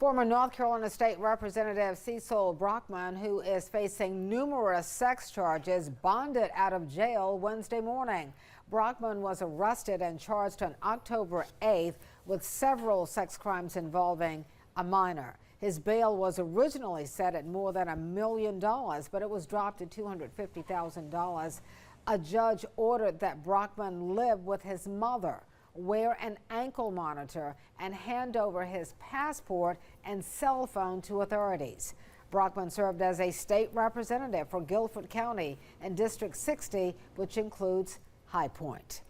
Former North Carolina State Representative Cecil Brockman, who is facing numerous sex charges, bonded out of jail Wednesday morning. Brockman was arrested and charged on October 8th with several sex crimes involving a minor. His bail was originally set at more than $1 million, but it was dropped to $250,000. A judge ordered that Brockman live with his mother, wear an ankle monitor, and hand over his passport and cell phone to authorities. Brockman served as a state representative for Guilford County and District 60, which includes High Point.